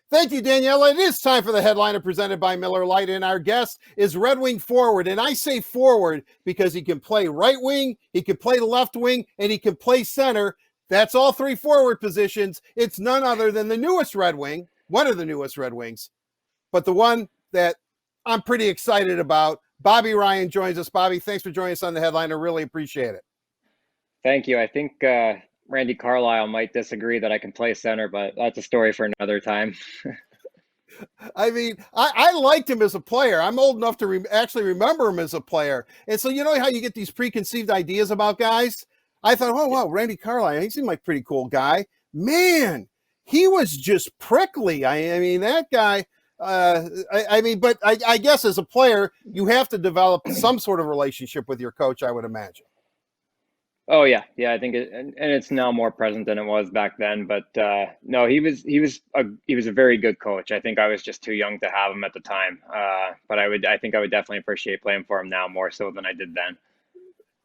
Thank you, Danielle. It is time for the headliner presented by Miller Lite, and our guest is Red Wing forward. And I say forward because he can play right wing, he can play left wing, and he can play center. That's all three forward positions. It's none other than the newest Red Wing, one of the newest Red Wings, but the one that I'm pretty excited about. Bobby Ryan joins us. Bobby, thanks for joining us on the headliner. Really appreciate it. Thank you. I think Randy Carlisle might disagree that I can play center, but that's a story for another time. I mean, I liked him as a player. I'm old enough to actually remember him as a player. And so, you know how you get these preconceived ideas about guys? I thought, oh, wow, Randy Carlisle, he seemed like a pretty cool guy. Man, he was just prickly. I mean, that guy, but I guess as a player, you have to develop some sort of relationship with your coach, I would imagine. Oh yeah. I think and it's now more present than it was back then. But no, he was a very good coach. I think I was just too young to have him at the time. But I think I would definitely appreciate playing for him now more so than I did then.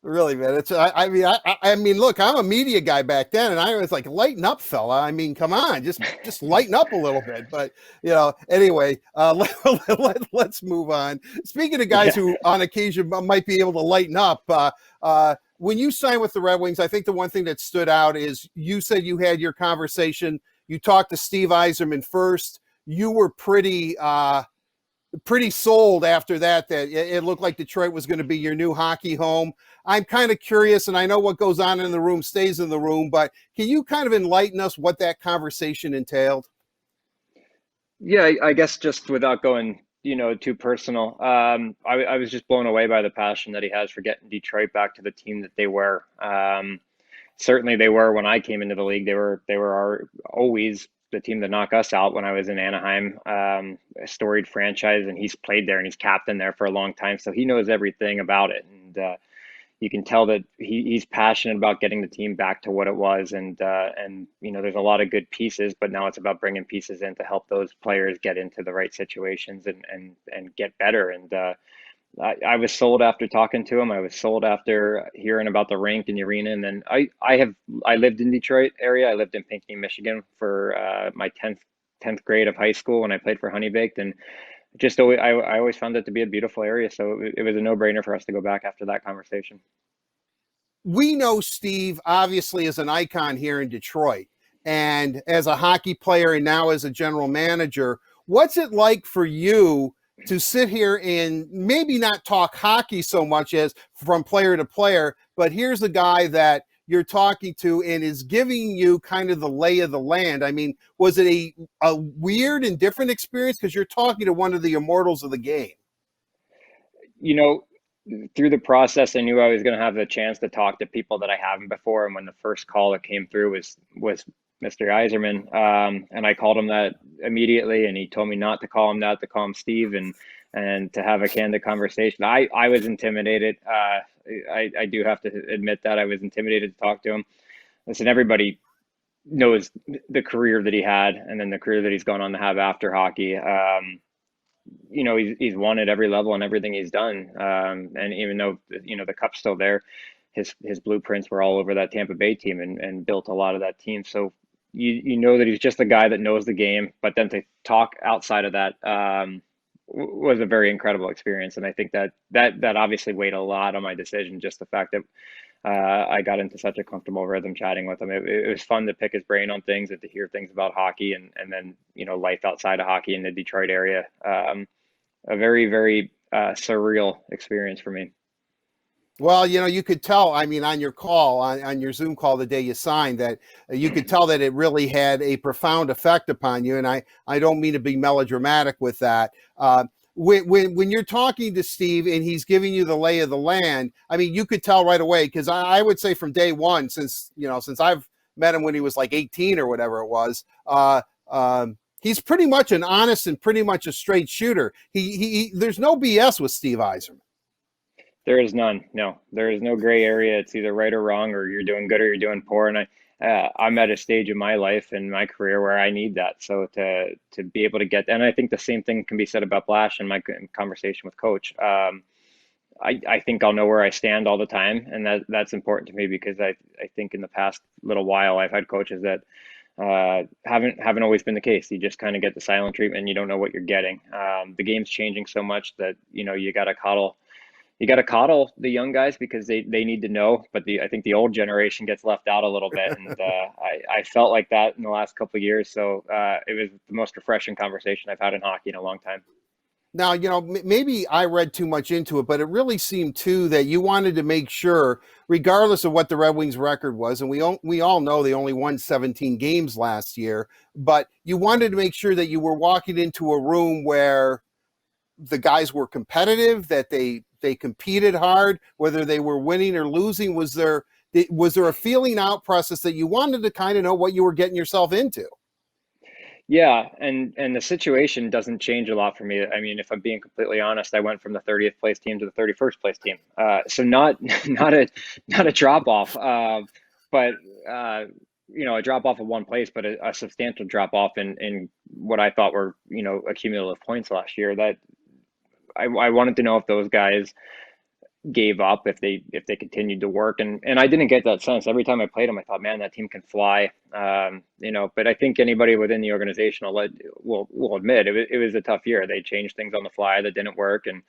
Really, man. I mean, look, I'm a media guy back then, and I was like, lighten up, fella. I mean, come on, just lighten up a little bit. But anyway, let's move on. Speaking of guys who, on occasion, might be able to lighten up, when you signed with the Red Wings, I think the one thing that stood out is you said you had your conversation. You talked to Steve Yzerman first. You were pretty sold after that it looked like Detroit was going to be your new hockey home. I'm kind of curious, and I know what goes on in the room stays in the room, but can you kind of enlighten us what that conversation entailed? Yeah, I guess just without going, too personal. I was just blown away by the passion that he has for getting Detroit back to the team that they were. Certainly they were when I came into the league. They were always the team that knocked us out when I was in Anaheim. A storied franchise, and he's played there and he's captained there for a long time, so he knows everything about it. And you can tell that he's passionate about getting the team back to what it was. And there's a lot of good pieces, but now it's about bringing pieces in to help those players get into the right situations and get better. And I was sold after talking to him. I was sold after hearing about the rink and the arena. And then I lived in Detroit area. I lived in Pinckney, Michigan for my 10th grade of high school when I played for Honey Baked, and I always found it to be a beautiful area. So it was a no-brainer for us to go back after that conversation. We know Steve obviously as an icon here in Detroit, and as a hockey player and now as a general manager. What's it like for you to sit here and maybe not talk hockey so much as from player to player, but here's a guy that you're talking to and is giving you kind of the lay of the land? I mean, was it a weird and different experience because you're talking to one of the immortals of the game? You know, through the process, I knew I was going to have the chance to talk to people that I haven't before. And when the first call that came through was Mr. Yzerman, and I called him that immediately, and he told me not to call him that, to call him Steve, and to have a candid conversation. I was intimidated. I do have to admit that I was intimidated to talk to him. Listen, everybody knows the career that he had, and then the career that he's gone on to have after hockey. He's won at every level and everything he's done. And even though the cup's still there, his blueprints were all over that Tampa Bay team and built a lot of that team. So you know that he's just a guy that knows the game. But then to talk outside of that was a very incredible experience, and I think that obviously weighed a lot on my decision. Just the fact that I got into such a comfortable rhythm chatting with him. It was fun to pick his brain on things and to hear things about hockey and then life outside of hockey in the Detroit area. A very, very surreal experience for me. Well, you could tell, I mean, on your call, on your Zoom call the day you signed, that you could tell that it really had a profound effect upon you. And I don't mean to be melodramatic with that. When you're talking to Steve and he's giving you the lay of the land, I mean, you could tell right away, because I would say from day one, since I've met him when he was like 18 or whatever it was, he's pretty much an honest and pretty much a straight shooter. There's no BS with Steve Yzerman. There is none. No, there is no gray area. It's either right or wrong, or you're doing good or you're doing poor. And I'm at a stage in my life and my career where I need that. So to be able to get, and I think the same thing can be said about Blash in my conversation with Coach. I think I'll know where I stand all the time, and that's important to me, because I think in the past little while I've had coaches that haven't always been the case. You just kind of get the silent treatment. And you don't know what you're getting. The game's changing so much that you got to coddle the young guys because they need to know. But I think the old generation gets left out a little bit, and I felt like that in the last couple of years. So it was the most refreshing conversation I've had in hockey in a long time. Now, maybe I read too much into it, but it really seemed too that you wanted to make sure, regardless of what the Red Wings record was, and we all know they only won 17 games last year, but you wanted to make sure that you were walking into a room where the guys were competitive, that they competed hard, whether they were winning or losing. Was there a feeling out process that you wanted to kind of know what you were getting yourself into? Yeah, and the situation doesn't change a lot for me. I mean, if I'm being completely honest, I went from the 30th place team to the 31st place team. So not not a drop off, but a drop off of one place, but a substantial drop off in what I thought were accumulative points last year. That I wanted to know if those guys gave up, if they continued to work, and I didn't get that sense. Every time I played them, I thought, man, that team can fly. But I think anybody within the organization will admit it was a tough year. They changed things on the fly that didn't work, and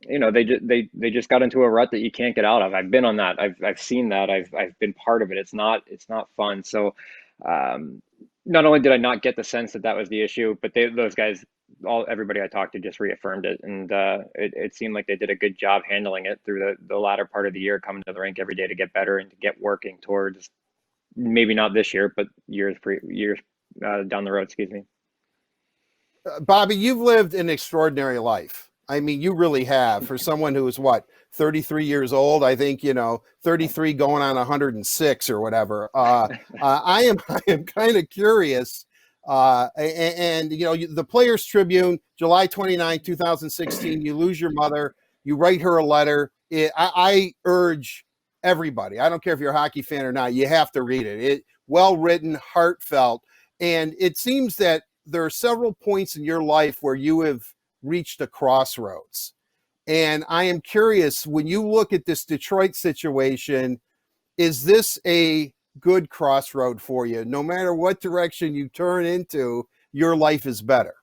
they just got into a rut that you can't get out of. I've been on that. I've seen that. I've been part of it. It's not fun. So not only did I not get the sense that was the issue, but those guys, everybody I talked to just reaffirmed it, and it seemed like they did a good job handling it through the latter part of the year, coming to the rink every day to get better and to get working towards maybe not this year, but years down the road. Excuse me. Bobby, you've lived an extraordinary life. I mean, you really have. For someone who is what, 33 years old, I think, 33 going on 106 or whatever. I am kind of curious. The Players Tribune, July 29, 2016, you lose your mother, you write her a letter. I urge everybody, I don't care if you're a hockey fan or not, you have to read it. Well written, heartfelt. And it seems that there are several points in your life where you have reached a crossroads. And I am curious, when you look at this Detroit situation, is this a good crossroad for you? No matter what direction you turn into, your life is better.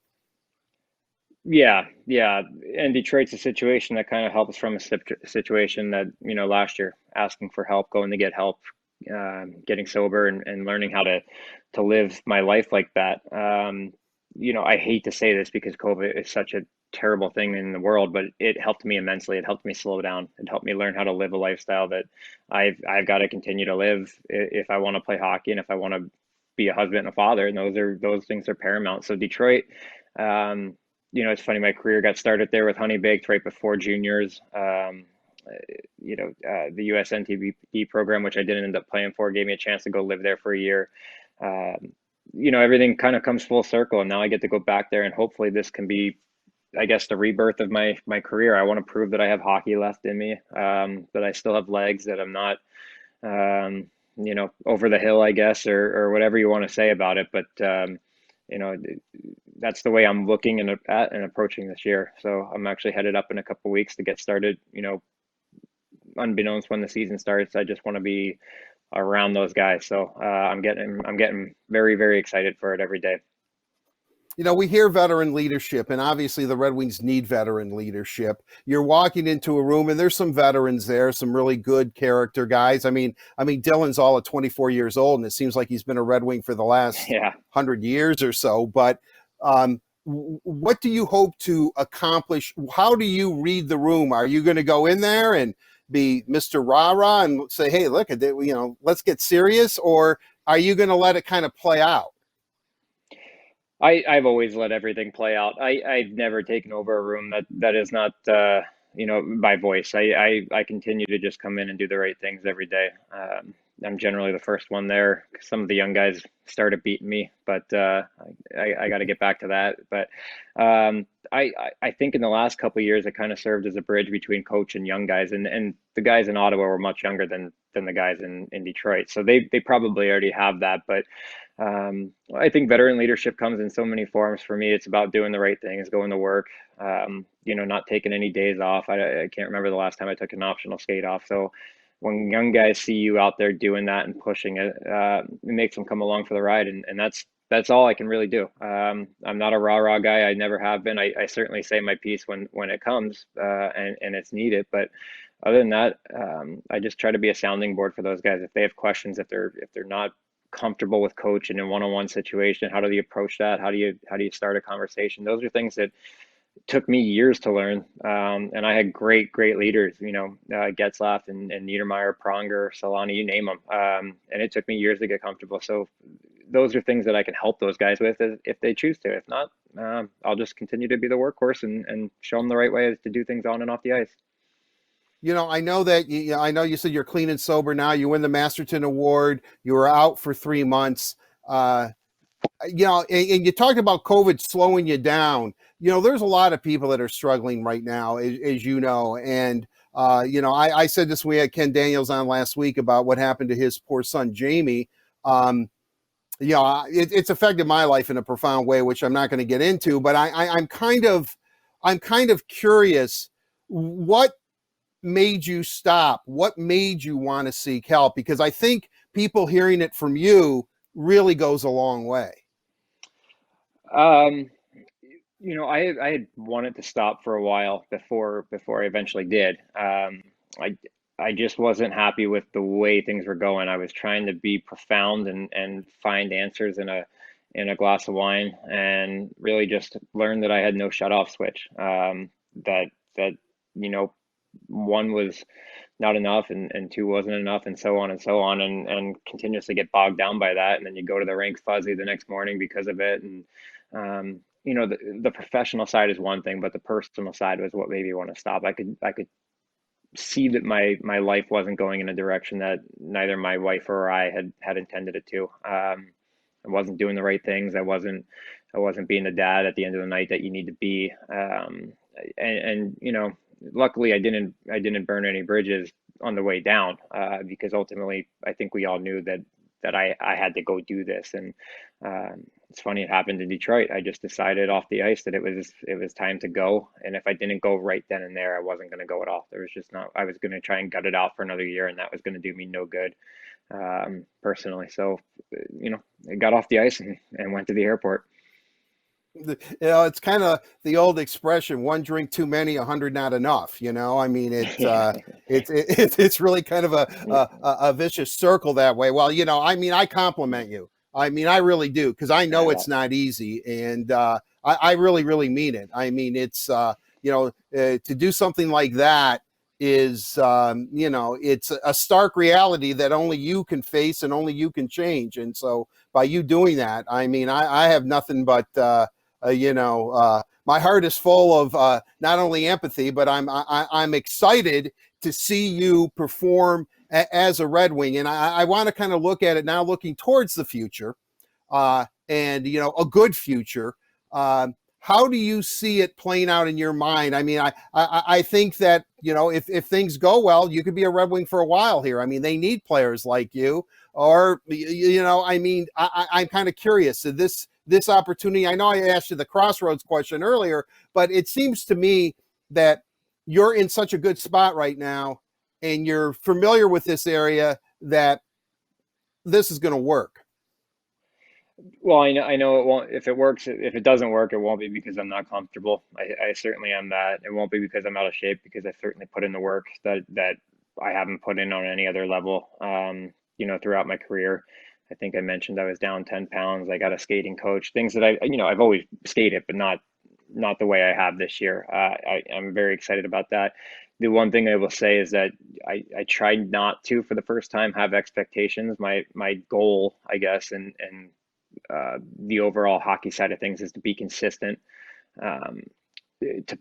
Yeah, yeah. And Detroit's a situation that kind of helps from a situation that, last year, asking for help, going to get help, getting sober and learning how to live my life like that. I hate to say this because COVID is such a terrible thing in the world, but it helped me immensely. It helped me slow down. It helped me learn how to live a lifestyle that I've got to continue to live if I want to play hockey and if I want to be a husband and a father. And those things are paramount. So Detroit, it's funny. My career got started there with Honey Baked right before juniors. The US NTB program, which I didn't end up playing for, gave me a chance to go live there for a year. Everything kind of comes full circle, and now I get to go back there, and hopefully this can be, I guess, the rebirth of my career. I want to prove that I have hockey left in me, that I still have legs, that I'm not, over the hill, I guess, or whatever you want to say about it. But that's the way I'm looking at and approaching this year. So I'm actually headed up in a couple of weeks to get started. Unbeknownst when the season starts, I just want to be around those guys. So I'm getting very, very excited for it every day. We hear veteran leadership, and obviously the Red Wings need veteran leadership. You're walking into a room, and there's some veterans there, some really good character guys. I mean, Dylan's all at 24 years old, and it seems like he's been a Red Wing for the last 100 years or so. But what do you hope to accomplish? How do you read the room? Are you going to go in there and be Mr. Rah-Rah and say, hey, look at it, let's get serious? Or are you going to let it kind of play out? I've always let everything play out. I've never taken over a room that is not, by voice. I continue to just come in and do the right things every day. I'm generally the first one there. Some of the young guys started beating me, but I got to get back to that. But I think in the last couple of years, it kind of served as a bridge between coach and young guys, and the guys in Ottawa were much younger than the guys in Detroit, so they probably already have that. But I think veteran leadership comes in so many forms. For me, it's about doing the right things, going to work, not taking any days off. I can't remember the last time I took an optional skate off. So when young guys see you out there doing that and pushing it, it makes them come along for the ride, and that's all I can really do. I'm not a rah-rah guy. I never have been. I certainly say my piece when it comes, and it's needed. But other than that, I just try to be a sounding board for those guys. If they have questions, if they're not comfortable with coach in a one-on-one situation, how do you approach that? How do you start a conversation? Those are things that took me years to learn. And I had great leaders, Getzlaff and Niedermeyer, Pronger, Solani, you name them. And it took me years to get comfortable. So those are things that I can help those guys with if they choose to. If not, I'll just continue to be the workhorse and show them the right way to do things on and off the ice. I know that I know you said you're clean and sober now. You win the Masterton Award. You were out for 3 months. Uh, and you talked about COVID slowing you down. There's a lot of people that are struggling right now, as you know. And, I said this when we had Ken Daniels on last week about what happened to his poor son, Jamie. It's affected my life in a profound way, which I'm not going to get into, but I'm kind of curious what made you stop? What made you want to seek help? Because I think people hearing it from you really goes a long way. Um, I had wanted to stop for a while before I eventually did. I I just wasn't happy with the way things were going. I was trying to be profound and find answers in a glass of wine, and really just learned that I had no shut off switch. That you know one was not enough, and two wasn't enough, and so on and so on, and continuously get bogged down by that, and then you go to the rink fuzzy the next morning because of it. And the professional side is one thing, but the personal side was what made me want to stop. I could see that my life wasn't going in a direction that neither my wife or I had intended it to. I wasn't doing the right things. I wasn't being the dad at the end of the night that you need to be. And luckily I didn't burn any bridges on the way down, because ultimately I think we all knew that I had to go do this. And it's funny, it happened in Detroit. I just decided off the ice that it was time to go, and if I didn't go right then and there, I wasn't going to go at all. There was just not. I was going to try and gut it out for another year, and that was going to do me no good, personally. So, I got off the ice and went to the airport. It's kind of the old expression: one drink too many, 100 not enough. I mean, Yeah. it's really kind of a vicious circle that way. Well, I mean, I compliment you. I mean, I really do, because I know Yeah. it's not easy, and I really mean it. I mean, it's to do something like that is it's a stark reality that only you can face and only you can change. And so by you doing that, I mean, I have nothing but my heart is full of not only empathy, but I'm excited to see you perform as a Red Wing. And I want to kind of look at it now, looking towards the future, and a good future. How do you see it playing out in your mind? I mean, I think that if things go well, you could be a Red Wing for a while here. I mean, they need players like you. Or I mean, I'm kind of curious. So this opportunity, I know I asked you the crossroads question earlier, but it seems to me that you're in such a good spot right now, and you're familiar with this area, that this is going to work. Well, I know it won't. If it works, if it doesn't work, it won't be because I'm not comfortable. I certainly am that. It won't be because I'm out of shape, because I certainly put in the work that I haven't put in on any other level. Throughout my career, I think I mentioned I was down 10 pounds. I got a skating coach. Things that I've always skated, but not the way I have this year. I'm very excited about that. The one thing I will say is that I tried not to, for the first time, have expectations. My goal, I guess, and the overall hockey side of things is to be consistent, um, to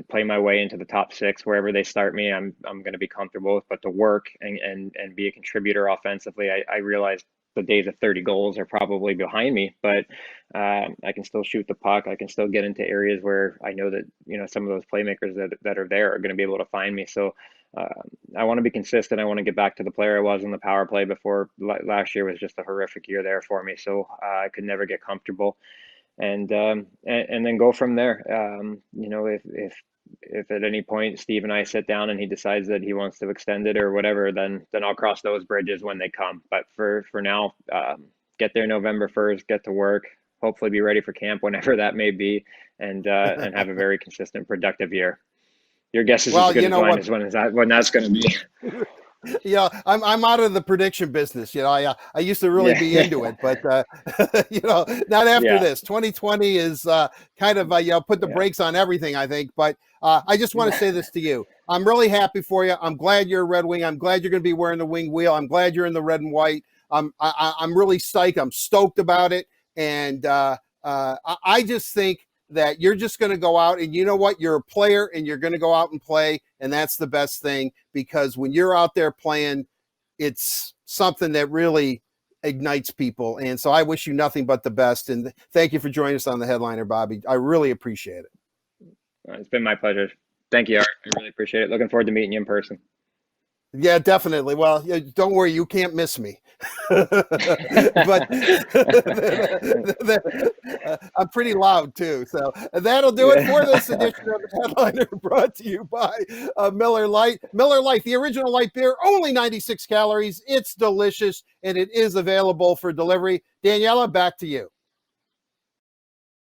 play my way into the top six wherever they start me. I'm going to be comfortable with, but to work and be a contributor offensively. I realize the days of 30 goals are probably behind me, but I can still shoot the puck. I can still get into areas where I know that some of those playmakers that are there are going to be able to find me. So uh, I want to be consistent. I want to get back to the player I was in the power play before. Last year was just a horrific year there for me, so I could never get comfortable, and then go from there. If if at any point Steve and I sit down and he decides that he wants to extend it or whatever, then I'll cross those bridges when they come. But for now, get there November 1st, get to work, hopefully be ready for camp whenever that may be, and have a very consistent, productive year. Your guess is as Well, good you as know mine what? is when that's going to be. I'm out of the prediction business. I used to really be Yeah, into it, but not after yeah, this. 2020 is kind of put the yeah. brakes on everything, I think. But I just want to say this to you. I'm really happy for you. I'm glad you're a Red Wing. I'm glad you're going to be wearing the wing wheel. I'm glad you're in the red and white. I'm really psyched. I'm stoked about it, and I just think that you're just going to go out and you know what? You're a player and you're going to go out and play. And that's the best thing, because when you're out there playing, it's something that really ignites people. And so I wish you nothing but the best. And thank you for joining us on the Headliner, Bobby. I really appreciate it. It's been my pleasure. Thank you, Art. I really appreciate it. Looking forward to meeting you in person. Yeah, definitely. Well, don't worry, you can't miss me. But I'm pretty loud too. So that'll do it for this edition of the Headliner, brought to you by Miller Lite. Miller Lite, the original light beer, only 96 calories. It's delicious, and it is available for delivery. Daniela, back to you.